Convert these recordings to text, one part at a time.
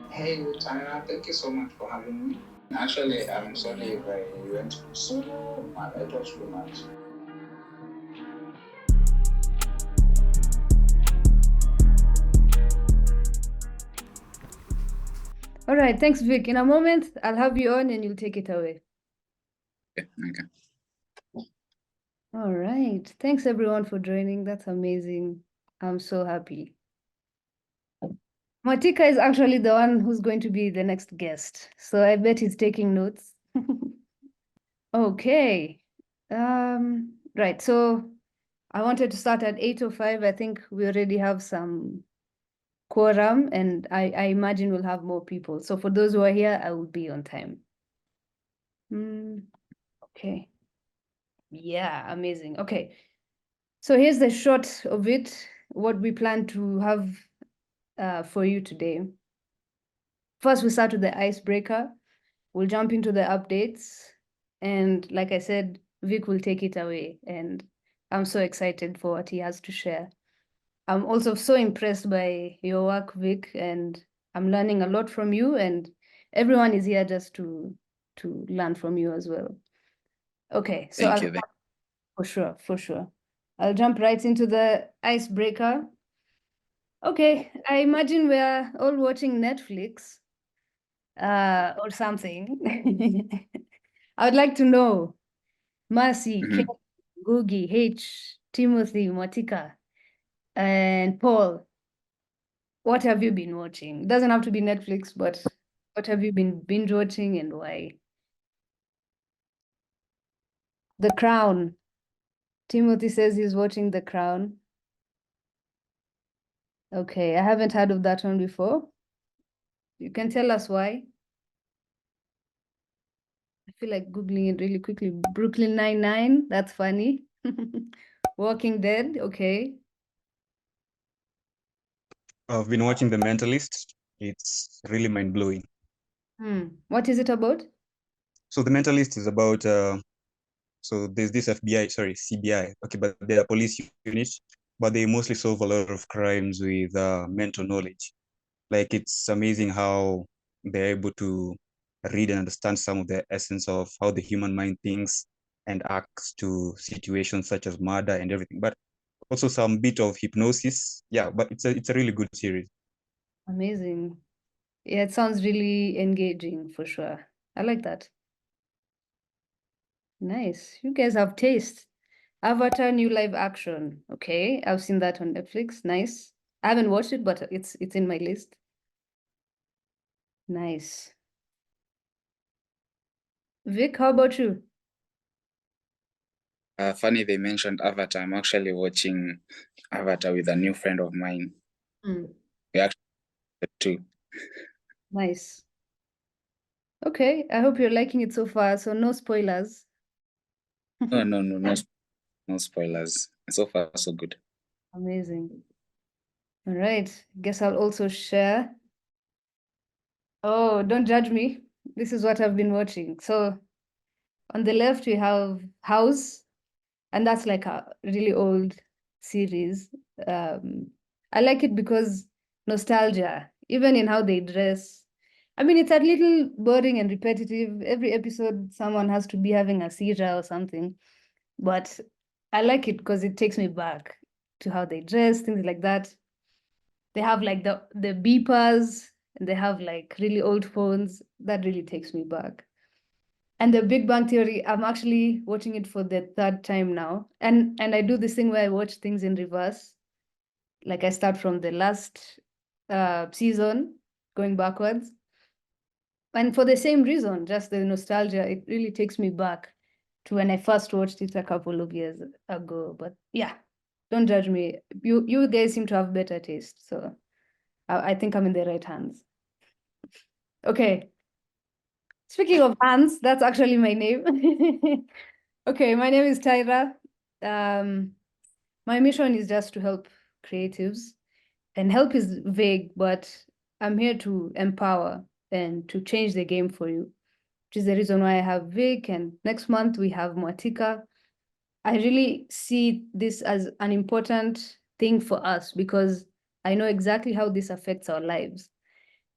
Hey, Tara, thank you so much for having me. Actually, I'm sorry if I went so much. I talked too much. All right, thanks, Vic. In a moment, I'll have you on and you'll take it away. Okay. All right. Thanks, everyone, for joining. That's amazing. I'm so happy. Matika is actually the one who's going to be the next guest. So I bet he's taking notes. Okay. Right. So I wanted to start at 8:05. I think we already have some quorum, and I imagine we'll have more people. So for those who are here, I will be on time. Okay. Yeah, amazing. Okay. So here's the short of it, what we plan to have for you today. First, we start with the icebreaker. We'll jump into the updates. And like I said, Vic will take it away. And I'm so excited for what he has to share. I'm also so impressed by your work, Vic, and I'm learning a lot from you. And everyone is here just to learn from you as well. Okay, so Thank you. for sure. I'll jump right into the icebreaker. Okay, I imagine we're all watching Netflix or something. I would like to know, Mercy, Ken, Googie, H, Timothy, Matika, and Paul, what have you been watching? It doesn't have to be Netflix, but what have you been binge watching and why? The Crown. Timothy says he's watching The Crown. Okay, I haven't heard of that one before. You can tell us why. I feel like Googling it really quickly. Brooklyn Nine-Nine, that's funny. Walking Dead, okay. I've been watching The Mentalist. It's really mind-blowing. What is it about? So The Mentalist is about, so there's this CBI, okay, but they're a police unit, but they mostly solve a lot of crimes with mental knowledge. Like, it's amazing how they're able to read and understand some of the essence of how the human mind thinks and acts to situations such as murder and everything, but also some bit of hypnosis. Yeah, but it's a really good series. Amazing. Yeah, it sounds really engaging for sure. I like that. Nice. You guys have taste. Avatar new live action. Okay, I've seen that on Netflix. Nice. I haven't watched it, but it's in my list. Nice. Vic, how about you? Funny they mentioned Avatar. I'm actually watching Avatar with a new friend of mine. We actually too. Nice. Okay, I hope you're liking it so far. So no spoilers. No spoilers. So far, so good. Amazing. All right, guess I'll also share. Oh, don't judge me. This is what I've been watching. So on the left, we have House, and that's like a really old series. I like it because nostalgia, even in how they dress. I mean, it's a little boring and repetitive. Every episode, someone has to be having a seizure or something. But I like it because it takes me back to how they dress, things like that. They have like the beepers, and they have like really old phones. That really takes me back. And the Big Bang Theory, I'm actually watching it for the third time now. And I do this thing where I watch things in reverse. Like I start from the last season, going backwards. And for the same reason, just the nostalgia, it really takes me back to when I first watched it a couple of years ago. But yeah, don't judge me. You guys seem to have better taste. So I think I'm in the right hands. Okay. Speaking of hands, that's actually my name. Okay, my name is Tyra. My mission is just to help creatives, and help is vague, but I'm here to empower and to change the game for you, which is the reason why I have Vic, and next month we have Matika. I really see this as an important thing for us because I know exactly how this affects our lives.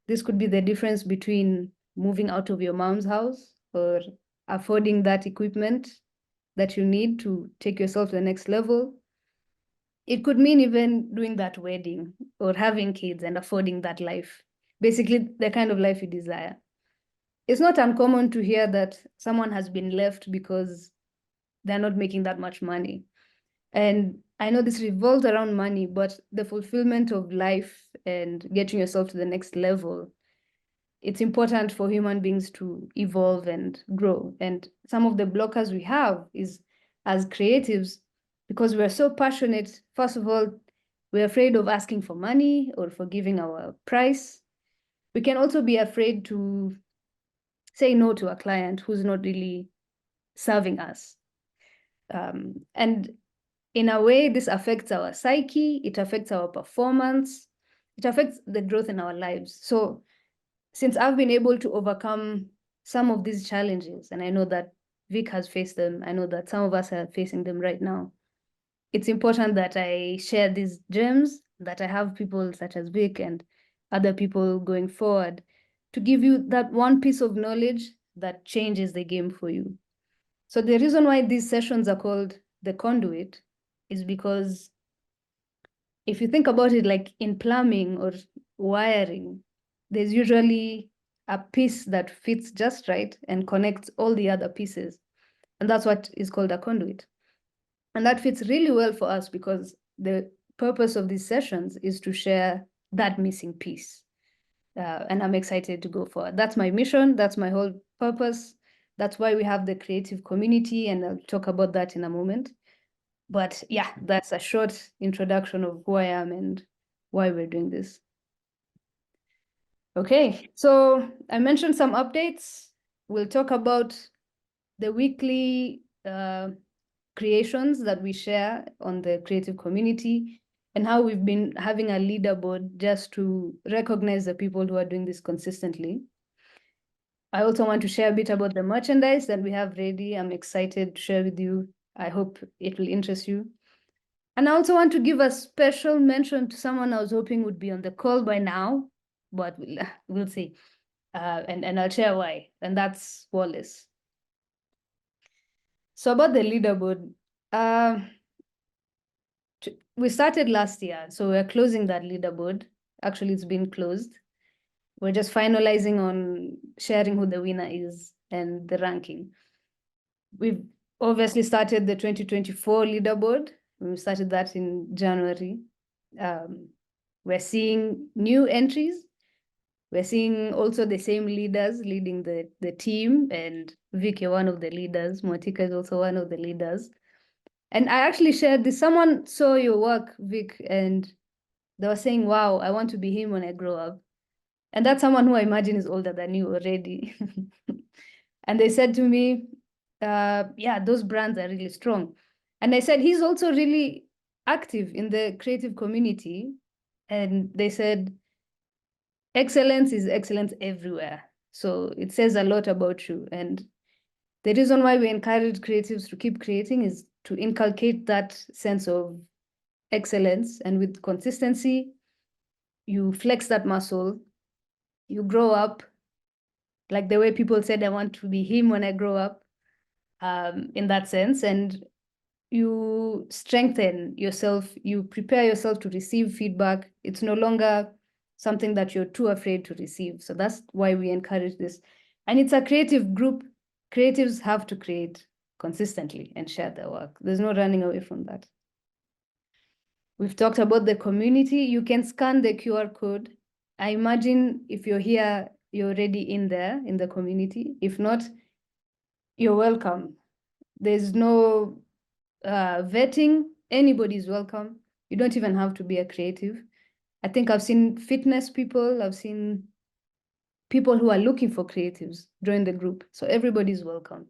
This could be the difference between moving out of your mom's house or affording that equipment that you need to take yourself to the next level. It could mean even doing that wedding or having kids and affording that life, basically the kind of life you desire. It's not uncommon to hear that someone has been left because they're not making that much money. And I know this revolves around money, but the fulfillment of life and getting yourself to the next level, it's important for human beings to evolve and grow. And some of the blockers we have is, as creatives, because we're so passionate, first of all, we're afraid of asking for money or for giving our price. We can also be afraid to say no to a client who's not really serving us. And in a way, this affects our psyche, it affects our performance, it affects the growth in our lives. So since I've been able to overcome some of these challenges, and I know that Vick has faced them, I know that some of us are facing them right now, it's important that I share these gems, that I have people such as Vick and other people going forward to give you that one piece of knowledge that changes the game for you. So the reason why these sessions are called the Conduit is because if you think about it, like in plumbing or wiring, there's usually a piece that fits just right and connects all the other pieces. And that's what is called a conduit. And that fits really well for us because the purpose of these sessions is to share that missing piece. And I'm excited to go forward. That's my mission. That's my whole purpose. That's why we have the creative community, and I'll talk about that in a moment. But yeah, that's a short introduction of who I am and why we're doing this. Okay, so I mentioned some updates. We'll talk about the weekly creations that we share on the creative community and how we've been having a leaderboard just to recognize the people who are doing this consistently. I also want to share a bit about the merchandise that we have ready. I'm excited to share with you. I hope it will interest you. And I also want to give a special mention to someone I was hoping would be on the call by now, but we'll see. And I'll share why, and that's Wallace. So about the leaderboard, we started last year, so we're closing that leaderboard. Actually, it's been closed. We're just finalizing on sharing who the winner is and the ranking. We've obviously started the 2024 leaderboard. We started that in January. We're seeing new entries. We're seeing also the same leaders leading the team, and Vick, one of the leaders. Motika is also one of the leaders. And I actually shared this. Someone saw your work, Vick, and they were saying, wow, I want to be him when I grow up. And that's someone who I imagine is older than you already. And they said to me, yeah, those brands are really strong. And I said, he's also really active in the creative community. And they said, excellence is excellence everywhere. So it says a lot about you. And the reason why we encourage creatives to keep creating is to inculcate that sense of excellence. And with consistency, you flex that muscle, you grow up, like the way people said, I want to be him when I grow up, in that sense. And you strengthen yourself, you prepare yourself to receive feedback. It's no longer something that you're too afraid to receive. So that's why we encourage this. And it's a creative group. Creatives have to create consistently and share their work. There's no running away from that. We've talked about the community. You can scan the QR code. I imagine if you're here, you're already in there in the community. If not, you're welcome. There's no vetting. Anybody's welcome. You don't even have to be a creative. I think I've seen fitness people. I've seen people who are looking for creatives join the group. So everybody's welcome.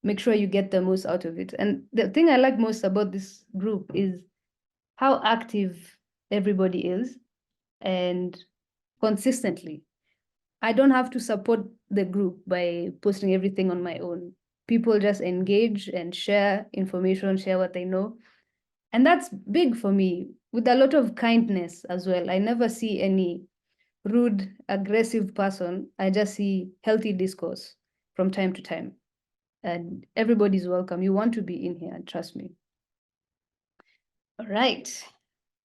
Make sure you get the most out of it. And the thing I like most about this group is how active everybody is and consistently. I don't have to support the group by posting everything on my own. People just engage and share information, share what they know. And that's big for me, with a lot of kindness as well. I never see any rude, aggressive person. I just see healthy discourse from time to time. And everybody's welcome. You want to be in here, trust me. All right.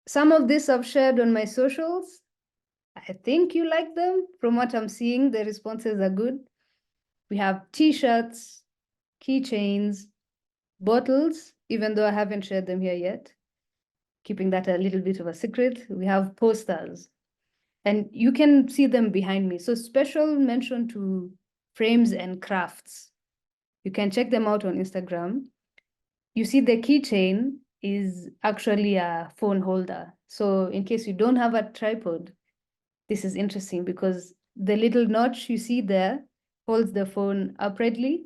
Some of this I've shared on my socials. I think you like them. From what I'm seeing, the responses are good. We have t-shirts, keychains, bottles, even though I haven't shared them here yet, keeping that a little bit of a secret. We have posters, and you can see them behind me. So special mention to Frames and Crafts. You can check them out on Instagram. You see the keychain is actually a phone holder. So in case you don't have a tripod, this is interesting because the little notch you see there holds the phone uprightly.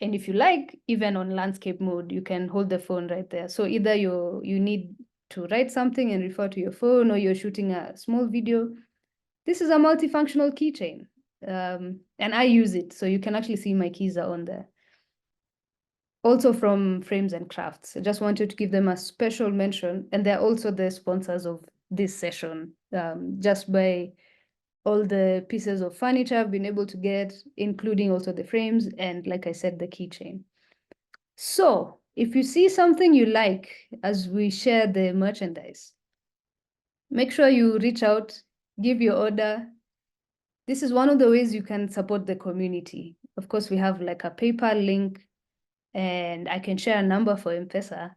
And if you like, even on landscape mode, you can hold the phone right there. So either you need to write something and refer to your phone, or you're shooting a small video. This is a multifunctional keychain. And I use it, so you can actually see my keys are on there. Also from Frames and Crafts. I just wanted to give them a special mention, and they're also the sponsors of this session. Just by all the pieces of furniture I've been able to get, including also the frames, and like I said, the keychain. So if you see something you like as we share the merchandise, make sure you reach out, give your order. This is one of the ways you can support the community. Of course, we have like a PayPal link, and I can share a number for MPESA,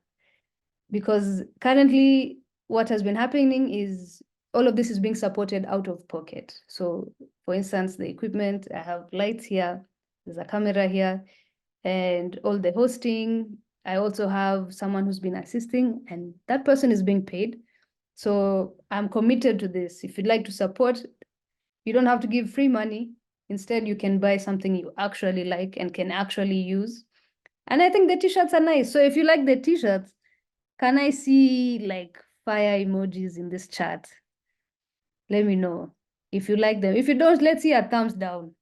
because currently what has been happening is all of this is being supported out of pocket. So for instance, the equipment, I have lights here, there's a camera here, and all the hosting. I also have someone who's been assisting, and that person is being paid. So I'm committed to this. If you'd like to support, you don't have to give free money. Instead, you can buy something you actually like and can actually use. And I think the t-shirts are nice. So if you like the t-shirts, can I see like fire emojis in this chat? Let me know if you like them. If you don't, let's see a thumbs down.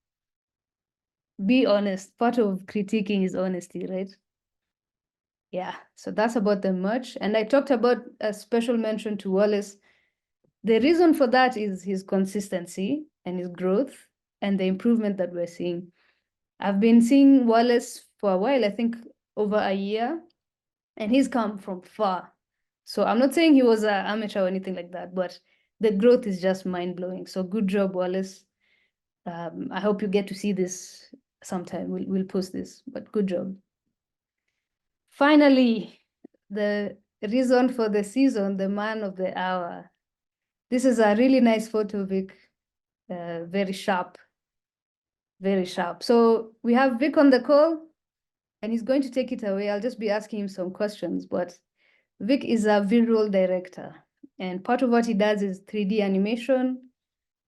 Be honest. Part of critiquing is honesty, right? Yeah, so that's about the merch. And I talked about a special mention to Wallace. The reason for that is his consistency and his growth and the improvement that we're seeing. I've been seeing Wallace for a while, I think over a year, and he's come from far. So I'm not saying he was an amateur or anything like that, but the growth is just mind-blowing. So good job, Wallace. I hope you get to see this sometime. We'll post this, but good job. Finally, the reason for the season, the man of the hour. This is a really nice photo, Vic. Very sharp, very sharp. So we have Vic on the call, and he's going to take it away. I'll just be asking him some questions, but Vic is a visual director, and part of what he does is 3D animation,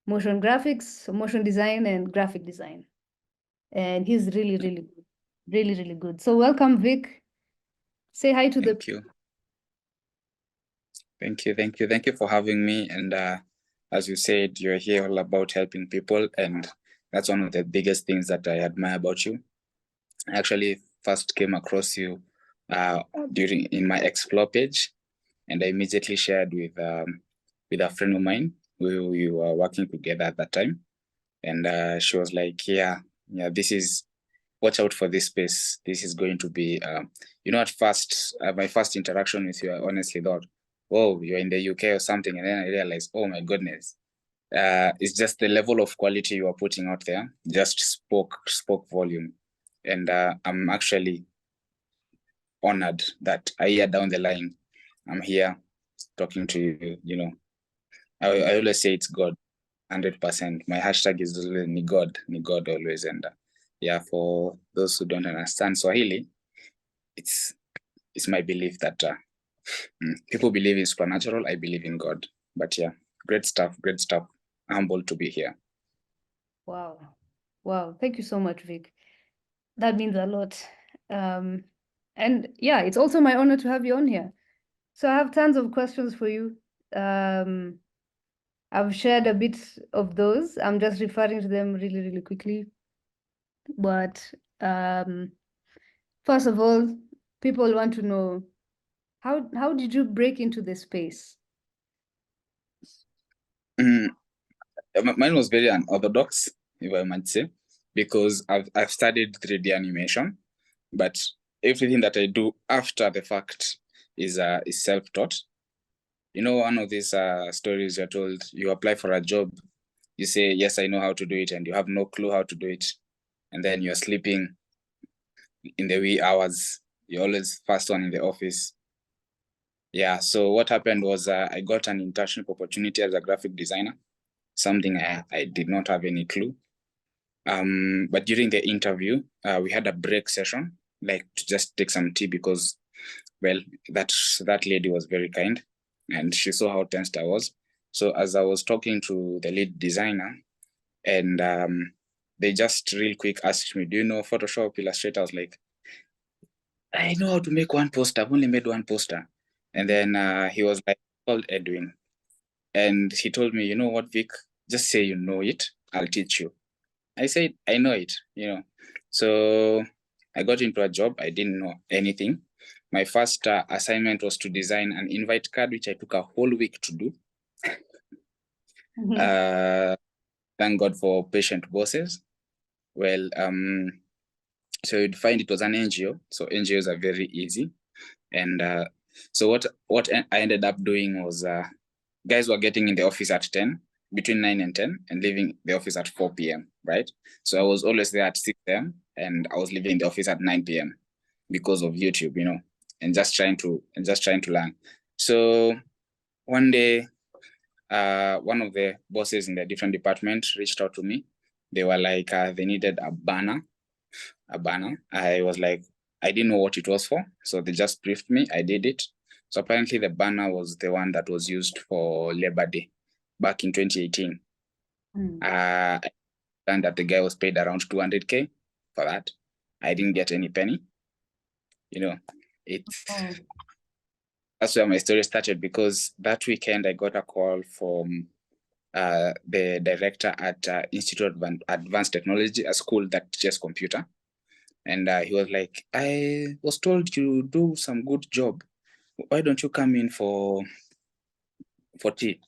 motion graphics, motion design, and graphic design. And he's really, really good. Really, really good. So welcome, Vic. Say hi to Thank you. Thank you for having me. And as you said, you're here all about helping people, and that's one of the biggest things that I admire about you. I actually first came across you in my explore page, and I immediately shared with a friend of mine who we were working together at that time, and she was like, yeah, this is, watch out for this space. This is going to be, at first, my first interaction with you, I honestly thought, oh, you're in the UK or something. And then I realized, oh my goodness, it's just the level of quality you are putting out there just spoke volume. And I'm actually honored that a year down the line, I'm here talking to you. I always say it's God, 100%. My hashtag is ni God always. And yeah, for those who don't understand Swahili, it's my belief that people believe in supernatural. I believe in God. But yeah, great stuff. Humbled to be here. Wow. Thank you so much, Vic. That means a lot. And yeah, it's also my honor to have you on here. So I have tons of questions for you. I've shared a bit of those. I'm just referring to them really, really quickly. But first of all, people want to know, how did you break into the space? Mine was very unorthodox, if I might say, because I've studied 3D animation, but everything that I do after the fact is self-taught. You know, one of these stories you're told, you apply for a job, you say, yes, I know how to do it, and you have no clue how to do it. And then you're sleeping in the wee hours. You're always first one in the office. Yeah, so what happened was I got an internship opportunity as a graphic designer, something I did not have any clue. But during the interview, we had a break session, like to just take some tea because, well, that lady was very kind and she saw how tensed I was. So as I was talking to the lead designer, and they just real quick asked me, do you know Photoshop, Illustrator? I was like, I know how to make one poster. I've only made one poster. And then he was like, called Edwin. And he told me, you know what, Vic, just say you know it. I'll teach you. I said, I know it, you know. So I got into a job. I didn't know anything. My first assignment was to design an invite card, which I took a whole week to do. Thank God for patient bosses. Well, so you'd find it was an NGO. So NGOs are very easy. And so what I ended up doing was guys were getting in the office at 10, between 9 and 10, and leaving the office at 4 p.m., right? So I was always there at 6 a.m. and I was leaving the office at 9 p.m. because of YouTube, you know, and just trying to learn. So one day, one of the bosses in the different department reached out to me. They were like, they needed a banner. I was like, I didn't know what it was for. So they just briefed me. I did it. So apparently the banner was the one that was used for Labor Day back in 2018. I learned that the guy was paid around 200K for that. I didn't get any penny. You know, that's where my story started, because that weekend I got a call from the director at Institute of Advanced Technology, a school that teaches computer. And he was like, I was told you do some good job. Why don't you come in for tea?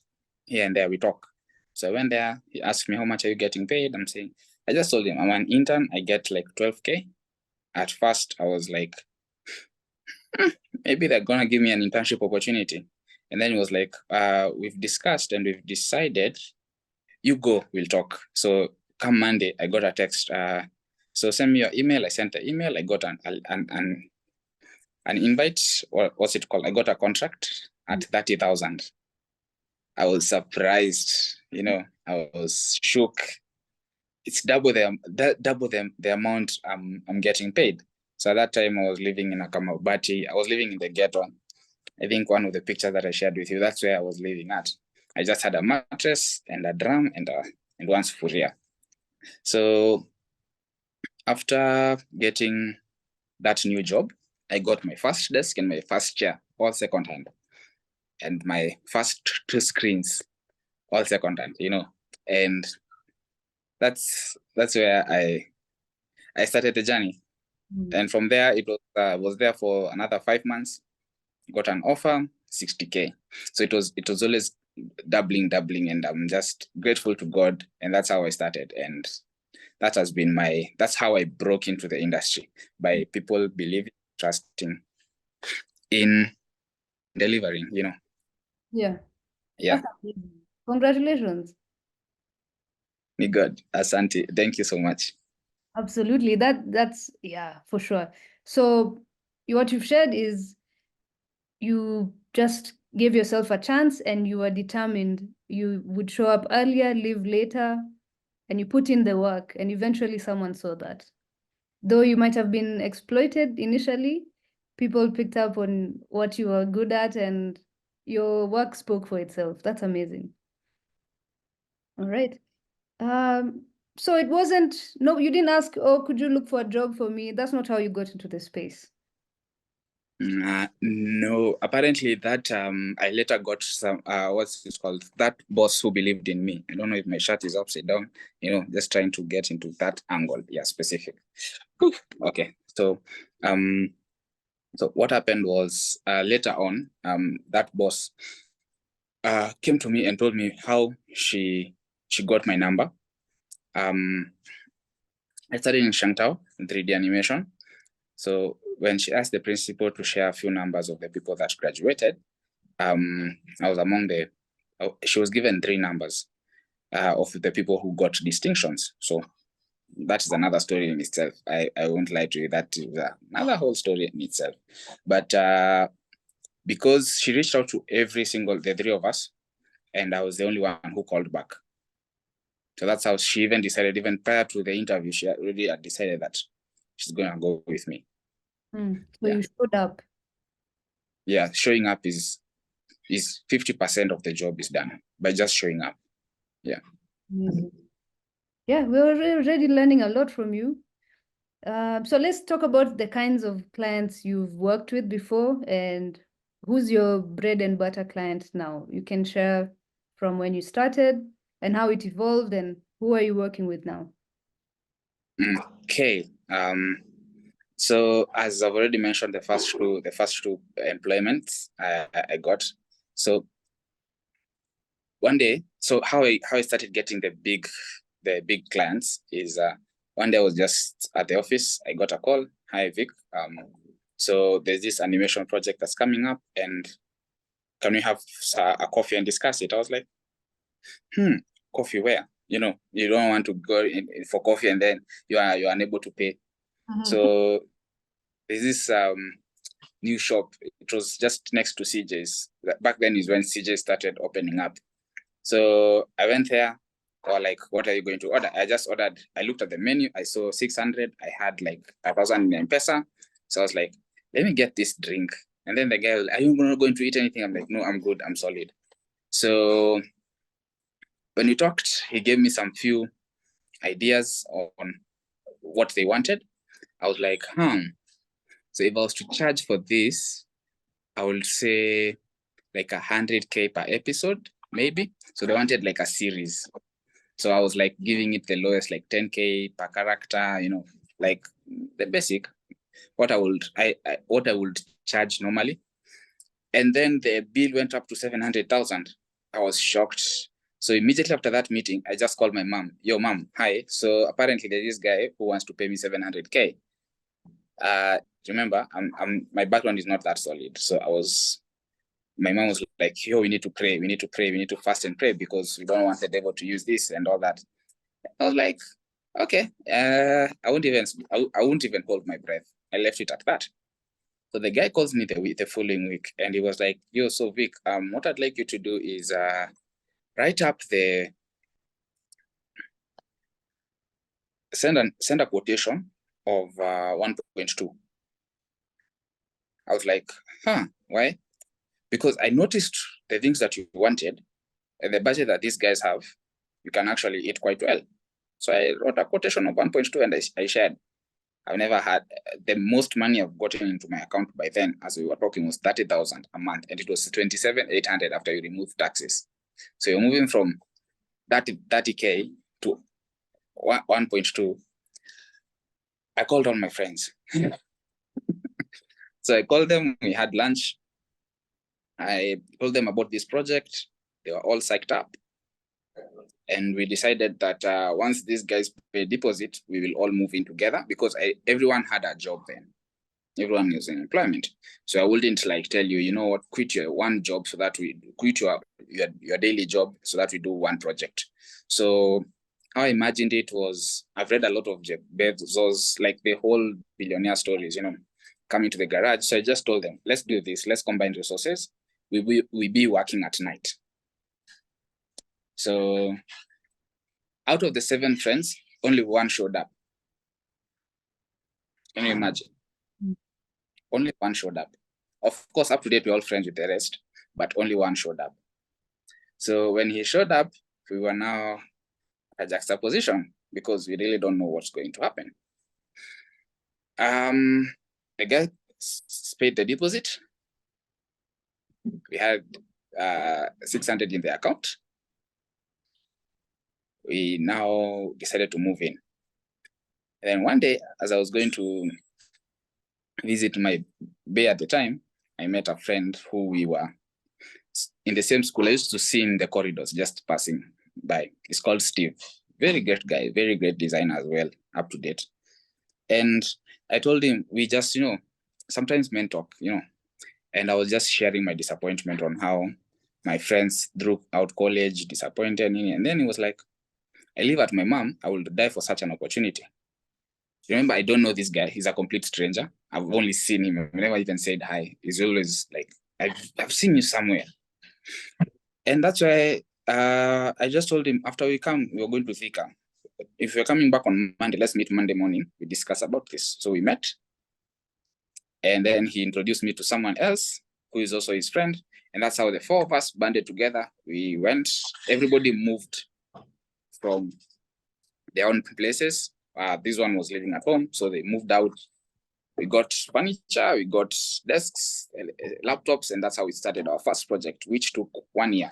Here and there we talk. So I went there. He asked me, how much are you getting paid? I'm saying, I just told him I'm an intern. I get like 12K. At first, I was like, maybe they're gonna give me an internship opportunity. And then he was like, we've discussed and we've decided, you go, we'll talk. So come Monday, I got a text. So send me your email. I sent the email. I got an invite, or what's it called? I got a contract at 30,000. I was surprised, you know, I was shook. It's double the amount I'm getting paid. So at that time I was living in a Kamabati. I was living in the ghetto. I think one of the pictures that I shared with you, that's where I was living at. I just had a mattress and a drum and one sufuria. So after getting that new job, I got my first desk and my first chair, all secondhand, and my first 2 screens, all secondhand, you know. And that's where I started the journey. And from there, it was there for another 5 months. Got an offer, 60K. So it was always doubling, and I'm just grateful to God. And that's how I started. And that has been that's how I broke into the industry, by people believing, trusting in delivering, you know. Yeah. Yeah. Congratulations. Me God, Asante. Thank you so much. Absolutely. That's yeah, for sure. So what you've shared is you just gave yourself a chance and you were determined. You would show up earlier, leave later, and you put in the work, and eventually someone saw that. Though you might have been exploited initially, people picked up on what you were good at and your work spoke for itself. That's amazing. All right. So it wasn't, no, you didn't ask, oh, could you look for a job for me? That's not how you got into the space. No, apparently that I later got some what's it called, that boss who believed in me. I don't know if my shirt is upside down, you know, just trying to get into that angle. Yeah, specific. Okay, so what happened was later on, that boss came to me and told me how she she got my number. I started in Shangtao in 3D animation. So when she asked the principal to share a few numbers of the people that graduated, I was among she was given 3 numbers of the people who got distinctions. So that is another story in itself. I won't lie to you, that is another whole story in itself. But because she reached out to the 3 of us, and I was the only one who called back. So that's how she even decided, even prior to the interview, she already had decided that she's going to go with me. So you showed up. Yeah, showing up is 50% of the job is done by just showing up. Yeah. Amazing. Yeah, we're already learning a lot from you. So let's talk about the kinds of clients you've worked with before and who's your bread and butter client now. You can share from when you started and how it evolved, and who are you working with now? Okay. So as I've already mentioned, the first two employments I got. So one day, so how I started getting the big clients is one day I was just at the office. I got a call. Hi, Vic. So there's this animation project that's coming up, and can we have a coffee and discuss it? I was like, coffee where? You know, you don't want to go in for coffee and then you're unable to pay. So there's this new shop. It was just next to CJ's. Back then is when CJ started opening up. So I went there. Or like, what are you going to order? I just ordered. I looked at the menu. I saw 600. I had like 1,000 in MPESA. So I was like, let me get this drink. And then the guy was, are you not going to eat anything? I'm like, no, I'm good. I'm solid. So when we talked, he gave me some few ideas on what they wanted. I was like, so if I was to charge for this, I would say like 100K per episode, maybe. So they wanted like a series. So I was like giving it the lowest, like 10K per character, you know, like the basic, what I would charge normally. And then the bill went up to 700,000. I was shocked. So immediately after that meeting, I just called my mom. Yo, mom, hi. So apparently there's this guy who wants to pay me 700K. Remember, my background is not that solid. So my mom was like, yo, we need to pray. We need to pray. We need to fast and pray because we don't want the devil to use this and all that. I was like, okay, I won't even hold my breath. I left it at that. So the guy calls me the following week, and he was like, yo, so Vic, what I'd like you to do is write up send a quotation of 1.2. I was like, why? Because I noticed the things that you wanted and the budget that these guys have, you can actually eat quite well. So I wrote a quotation of 1.2 and I shared. I've never had the most money I've gotten into my account by then, as we were talking, was 30,000 a month, and it was 27,800 after you remove taxes. So you're moving from 30K to 1.2. I called all my friends. So I called them. We had lunch. I told them about this project. They were all psyched up. And we decided that once these guys pay deposit, we will all move in together because everyone had a job then. Everyone is in employment. So I wouldn't like tell you, you know what, quit your one job so that we quit your daily job so that we do one project. So how I imagined it was, I've read a lot of Jeff Bezos, like the whole billionaire stories, you know, coming to the garage. So I just told them, let's do this. Let's combine resources. We be working at night. So out of the 7 friends, only one showed up. Can you imagine? Only one showed up. Of course, up to date, we're all friends with the rest, but only one showed up. So when he showed up, we were now at juxtaposition because we really don't know what's going to happen. The guy paid the deposit. We had 600 in the account. We now decided to move in. And then one day, as I was going to visit my bay at the time, I met a friend who we were in the same school. I used to see in the corridors, just passing. by. It's called Steve. Very great guy, very great designer as well, up to date. And I told him, we just, sometimes men talk, and I was just sharing my disappointment on how my friends throughout college disappointed me. And then he was like, I live at my mom, I will die for such an opportunity. Remember, I don't know this guy. He's a complete stranger. I've only seen him. I've never even said hi. He's always like, I've seen you somewhere. And that's why I just told him, after we come, we're going to Thika. If you're coming back on Monday, let's meet Monday morning. We discuss about this. So we met. And then he introduced me to someone else who is also his friend. And that's how the four of us banded together. We went, everybody moved from their own places. This one was living at home, so they moved out. We got furniture, we got desks, laptops, and that's how we started our first project, which took 1 year.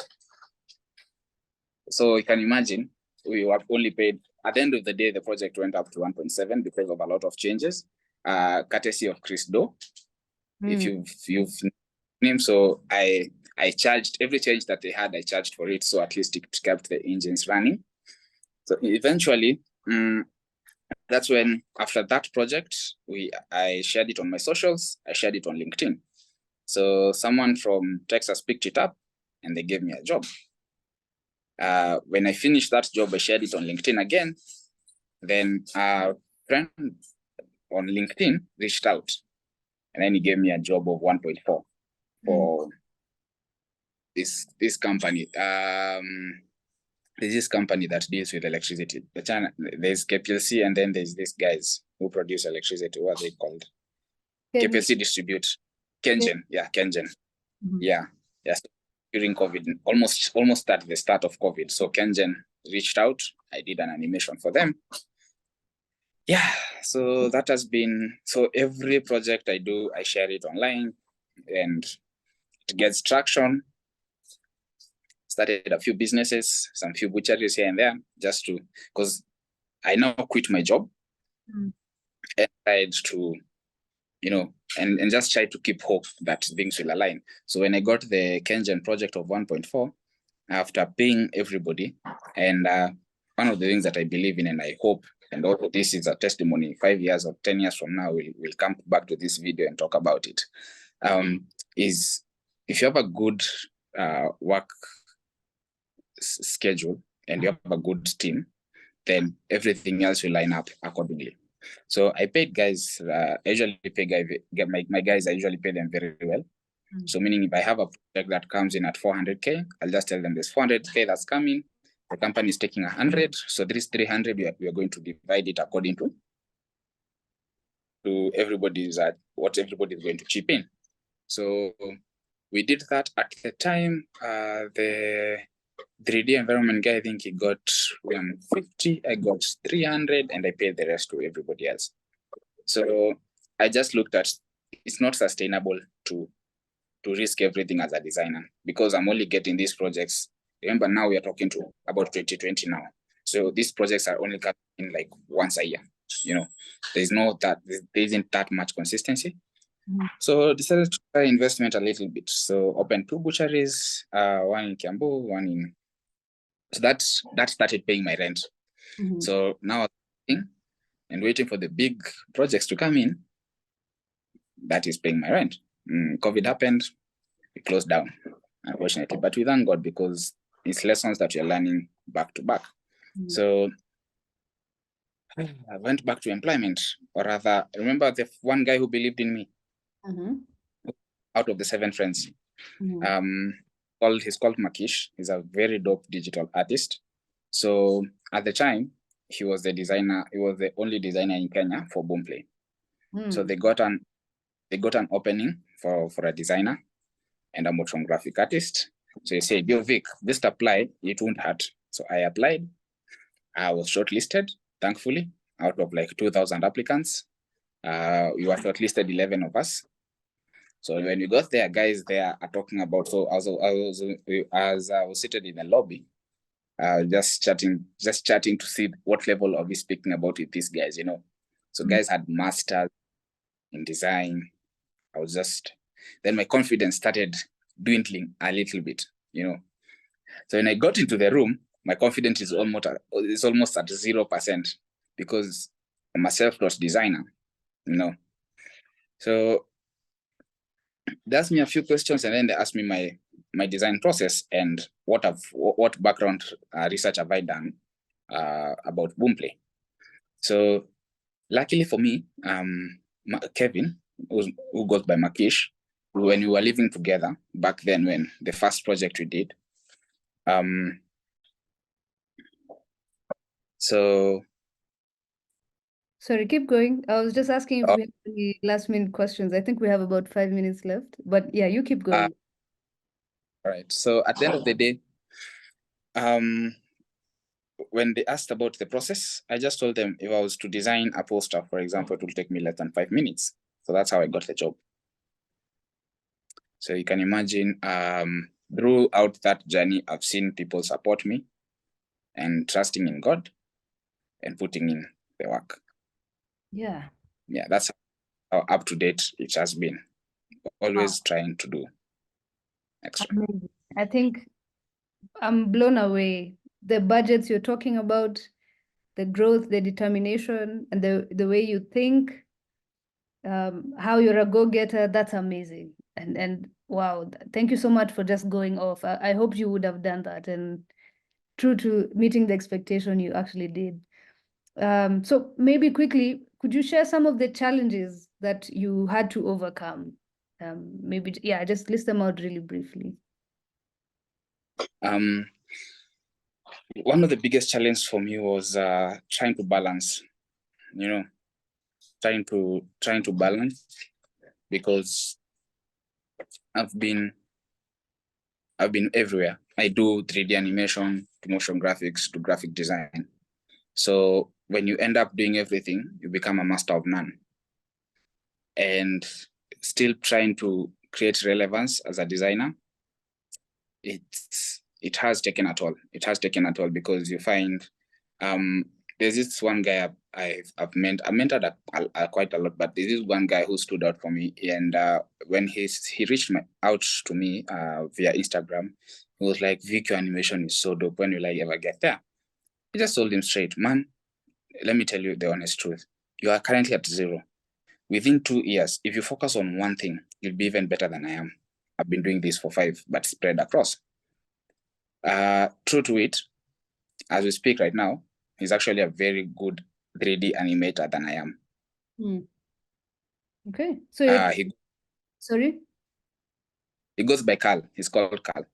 So you can imagine, we were only paid, at the end of the day, the project went up to 1.7 because of a lot of changes, courtesy of Chris Doe. If you've named, so I charged every change that they had, I charged for it, so at least it kept the engines running. So eventually, that's when, after that project, I shared it on my socials, I shared it on LinkedIn. So someone from Texas picked it up and they gave me a job. When I finished that job, I shared it on LinkedIn again. Then a friend on LinkedIn reached out and then he gave me a job of 1.4 for this company. There's this company that deals with electricity. There's KPLC, and then there's these guys who produce electricity. What are they called? KPLC distribute. Kengen, yeah, Kengen. Yeah, yes. During COVID, almost at the start of COVID. So Kengen reached out. I did an animation for them. Yeah, so that has been, so every project I do, I share it online and it gets traction. Started a few businesses, some few butcheries here and there, just to, because I now quit my job and tried to, and just try to keep hope that things will align. So when I got the Kengen project of 1.4, after paying everybody, and one of the things that I believe in and I hope, and also this is a testimony, 5 years or 10 years from now, we'll come back to this video and talk about it, is if you have a good work schedule and you have a good team, then everything else will line up accordingly. So I paid guys, I usually pay my guys, I usually pay them very well. So meaning if I have a project that comes in at 400K, I'll just tell them there's 400K that's coming. The company is taking 100. So there is 300, we are going to divide it according to everybody's what everybody is going to chip in. So we did that at the time. The 3D environment guy, I think he got 150, I got 300, and I paid the rest to everybody else. So I just looked at, it's not sustainable to risk everything as a designer, because I'm only getting these projects. Remember, now we are talking to about 2020 now. So these projects are only coming in like once a year. There isn't that much consistency. So decided to try investment a little bit. So opened 2 butcheries, one in Kiambu, one in. So that started paying my rent. So now and waiting for the big projects to come in. That is paying my rent. COVID happened, we closed down, unfortunately. But we thank God, because it's lessons that you're learning back to back. So I went back to employment, or rather, remember the one guy who believed in me out of the 7 friends. He's called Makish. He's a very dope digital artist. So at the time, he was the designer. He was the only designer in Kenya for Boomplay. So they got an opening for a designer and a motion graphic artist. So he said, yo, Vic, just apply, it won't hurt. So I applied. I was shortlisted, thankfully, out of like 2,000 applicants. We were shortlisted 11 of us. So when we got there, guys there are talking about, so as I was seated in the lobby, just chatting to see what level of we speaking about with these guys, So guys had masters in design. Then my confidence started dwindling a little bit, So when I got into the room, my confidence is almost at 0% because I'm a self-taught designer, you know. So they asked me a few questions, and then they asked me my design process and what background research have I done about Boomplay. So luckily for me, Kevin, who goes by Makish, when we were living together back then, when the first project we did, so Sorry, keep going. I was just asking if Oh. we have any last minute questions. I think we have about 5 minutes left, but yeah, you keep going. all right. So at the end of the day, when they asked about the process, I just told them if I was to design a poster, for example, it will take me less than 5 minutes. So that's how I got the job. So you can imagine, throughout that journey, I've seen people support me and trusting in God and putting in the work. Yeah. Yeah, that's how up to date it has been. Always trying to do extra. Amazing. I think I'm blown away. The budgets you're talking about, the growth, the determination, and the way you think, how you're a go-getter, that's amazing. And wow, thank you so much for just going off. I hope you would have done that, and true to meeting the expectation you actually did. So maybe quickly, could you share some of the challenges that you had to overcome? Maybe, yeah, just list them out really briefly. One of the biggest challenges for me was trying to balance, trying to balance, because I've been everywhere. I do 3D animation to motion graphics to graphic design. So when you end up doing everything, you become a master of none. And still trying to create relevance as a designer, it has taken a toll. It has taken a toll because you find there's this one guy I've mentored quite a lot, but there's this one guy who stood out for me. And when he reached out to me via Instagram, he was like, "Vick, your animation is so dope. When will I ever get there?" I just told him straight, "Man, let me tell you the honest truth. You are currently at 0. Within 2 years, if you focus on one thing, you'll be even better than I am. I've been doing this for 5, but spread across." True to it, as we speak right now, he's actually a very good 3D animator than I am. Okay, so sorry? He goes by Carl. He's called Carl.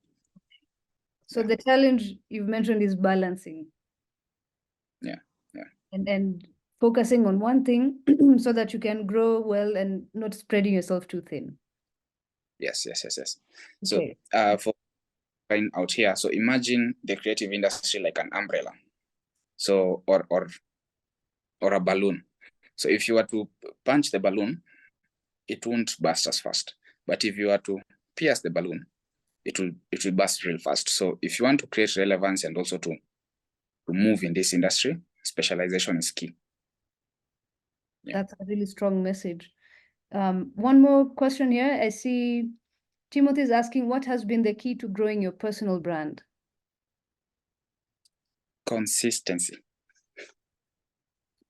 So the challenge you've mentioned is balancing. Yeah. And focusing on one thing so that you can grow well and not spreading yourself too thin. Yes. Okay. So for flying out here, so imagine the creative industry like an umbrella. So or a balloon. So if you were to punch the balloon, it won't burst as fast. But if you were to pierce the balloon, it will burst real fast. So if you want to create relevance and also to move in this industry, specialization is key. Yeah. That's a really strong message. One more question here. I see Timothy is asking, what has been the key to growing your personal brand? Consistency.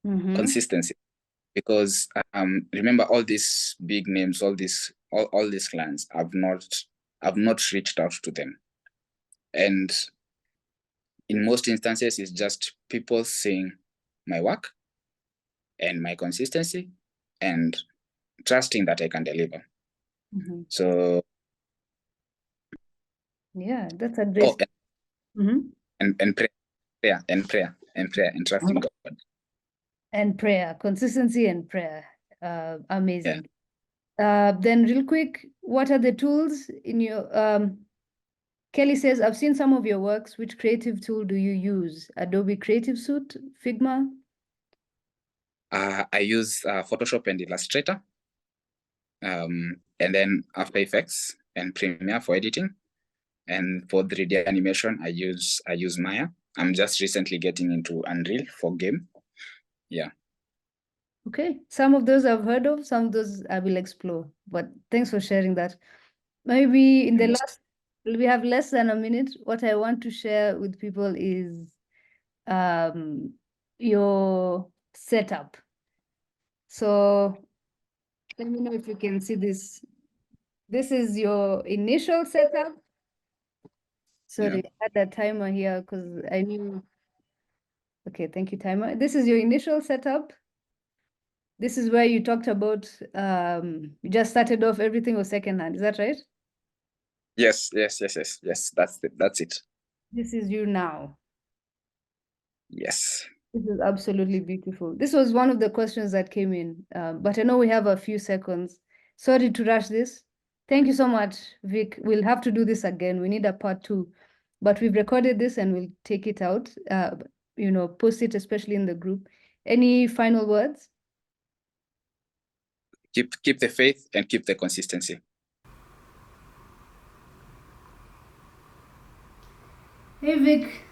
Mm-hmm. Because remember, all these big names, all these clients, I've not reached out to them, and in most instances it's just people seeing my work and my consistency and trusting that I can deliver. Mm-hmm. So yeah, that's a great and prayer and trusting God. And prayer, consistency and prayer. Amazing. Then real quick, what are the tools in your, Kelly says, I've seen some of your works. Which creative tool do you use? Adobe Creative Suite, Figma? I use Photoshop and Illustrator, and then After Effects and Premiere for editing. And for 3D animation, I use Maya. I'm just recently getting into Unreal for game. Yeah. Okay, some of those I've heard of, some of those I will explore. But thanks for sharing that. Maybe in the We have less than a minute. What I want to share with people is your setup. So let me know if you can see this. This is your initial setup. Sorry, I had a timer here because I knew. Okay, thank you, timer. This is your initial setup. This is where you talked about, you just started off, everything was secondhand. Is that right? Yes. That's it. This is you now. Yes. This is absolutely beautiful. This was one of the questions that came in, but I know we have a few seconds. Sorry to rush this. Thank you so much, Vic. We'll have to do this again. We need a part 2, but we've recorded this and we'll take it out, post it, especially in the group. Any final words? Keep the faith and keep the consistency. Hey, Vic.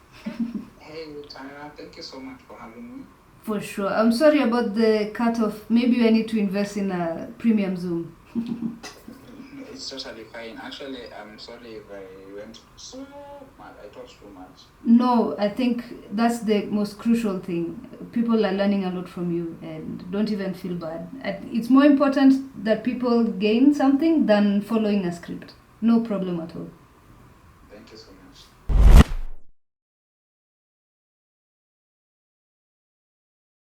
Hey, Tara, thank you so much for having me. For sure. I'm sorry about the cutoff. Maybe I need to invest in a premium Zoom. It's totally fine. Actually, I'm sorry if I went so much. I talked too much. No, I think that's the most crucial thing. People are learning a lot from you and don't even feel bad. It's more important that people gain something than following a script. No problem at all. Thank you so much.